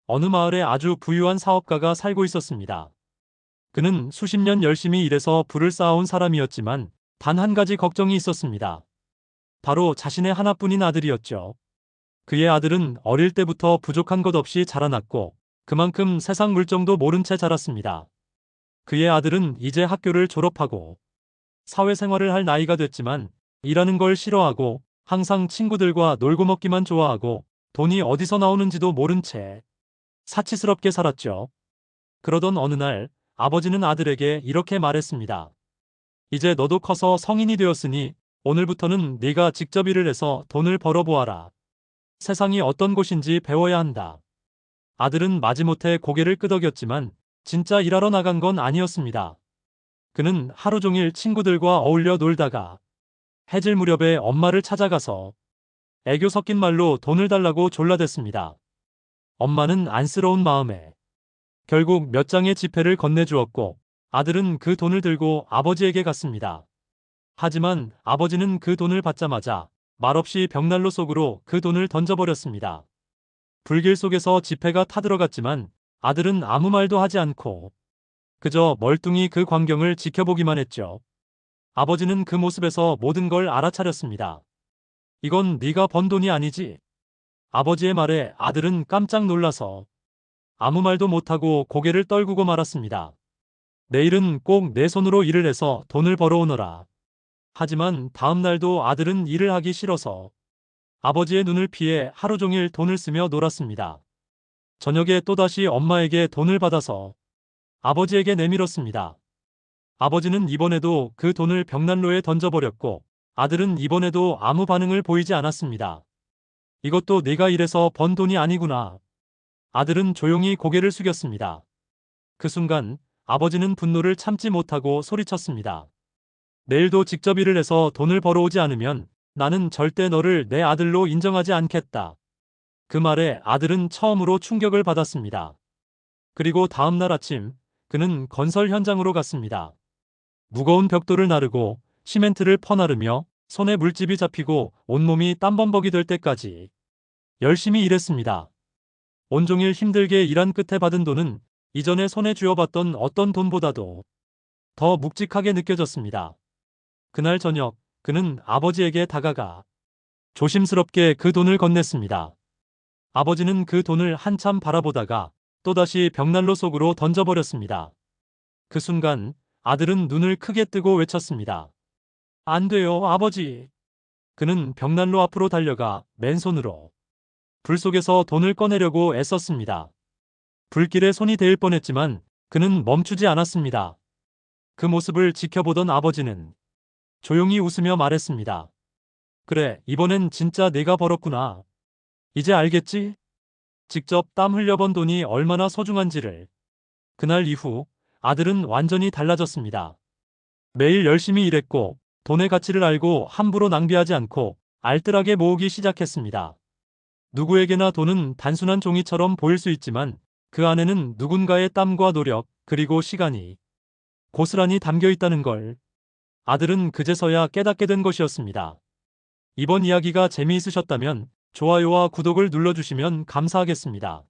어느 마을에 아주 부유한 사업가가 살고 있었습니다. 그는 수십 년 열심히 일해서 부를 쌓아온 사람이었지만 단 한 가지 걱정이 있었습니다. 바로 자신의 하나뿐인 아들이었죠. 그의 아들은 어릴 때부터 부족한 것 없이 자라났고 그만큼 세상 물정도 모른 채 자랐습니다. 그의 아들은 이제 학교를 졸업하고 사회생활을 할 나이가 됐지만 일하는 걸 싫어하고 항상 친구들과 놀고 먹기만 좋아하고 돈이 어디서 나오는지도 모른 채 사치스럽게 살았죠. 그러던 어느 날 아버지는 아들에게 이렇게 말했습니다. 이제 너도 커서 성인이 되었으니 오늘부터는 네가 직접 일을 해서 돈을 벌어보아라. 세상이 어떤 곳인지 배워야 한다. 아들은 마지못해 고개를 끄덕였지만 진짜 일하러 나간 건 아니었습니다. 그는 하루 종일 친구들과 어울려 놀다가 해질 무렵에 엄마를 찾아가서 애교 섞인 말로 돈을 달라고 졸라댔습니다. 엄마는 안쓰러운 마음에 결국 몇 장의 지폐를 건네주었고 아들은 그 돈을 들고 아버지에게 갔습니다. 하지만 아버지는 그 돈을 받자마자 말없이 벽난로 속으로 그 돈을 던져버렸습니다. 불길 속에서 지폐가 타들어갔지만 아들은 아무 말도 하지 않고 그저 멀뚱히 그 광경을 지켜보기만 했죠. 아버지는 그 모습에서 모든 걸 알아차렸습니다. 이건 네가 번 돈이 아니지. 아버지의 말에 아들은 깜짝 놀라서 아무 말도 못하고 고개를 떨구고 말았습니다. 내일은 꼭 내 손으로 일을 해서 돈을 벌어오너라. 하지만 다음 날도 아들은 일을 하기 싫어서 아버지의 눈을 피해 하루 종일 돈을 쓰며 놀았습니다. 저녁에 또다시 엄마에게 돈을 받아서 아버지에게 내밀었습니다. 아버지는 이번에도 그 돈을 벽난로에 던져버렸고 아들은 이번에도 아무 반응을 보이지 않았습니다. 이것도 네가 일해서 번 돈이 아니구나. 아들은 조용히 고개를 숙였습니다. 그 순간 아버지는 분노를 참지 못하고 소리쳤습니다. 내일도 직접 일을 해서 돈을 벌어오지 않으면 나는 절대 너를 내 아들로 인정하지 않겠다. 그 말에 아들은 처음으로 충격을 받았습니다. 그리고 다음 날 아침 그는 건설 현장으로 갔습니다. 무거운 벽돌을 나르고 시멘트를 퍼나르며 손에 물집이 잡히고 온몸이 땀범벅이 될 때까지 열심히 일했습니다. 온종일 힘들게 일한 끝에 받은 돈은 이전에 손에 쥐어봤던 어떤 돈보다도 더 묵직하게 느껴졌습니다. 그날 저녁 그는 아버지에게 다가가 조심스럽게 그 돈을 건넸습니다. 아버지는 그 돈을 한참 바라보다가 또다시 벽난로 속으로 던져버렸습니다. 그 순간 아들은 눈을 크게 뜨고 외쳤습니다. 안 돼요, 아버지. 그는 벽난로 앞으로 달려가 맨손으로 불 속에서 돈을 꺼내려고 애썼습니다. 불길에 손이 데일 뻔했지만 그는 멈추지 않았습니다. 그 모습을 지켜보던 아버지는 조용히 웃으며 말했습니다. 그래, 이번엔 진짜 내가 벌었구나. 이제 알겠지? 직접 땀 흘려번 돈이 얼마나 소중한지를. 그날 이후 아들은 완전히 달라졌습니다. 매일 열심히 일했고 돈의 가치를 알고 함부로 낭비하지 않고 알뜰하게 모으기 시작했습니다. 누구에게나 돈은 단순한 종이처럼 보일 수 있지만 그 안에는 누군가의 땀과 노력 그리고 시간이 고스란히 담겨 있다는 걸 아들은 그제서야 깨닫게 된 것이었습니다. 이번 이야기가 재미있으셨다면 좋아요와 구독을 눌러주시면 감사하겠습니다.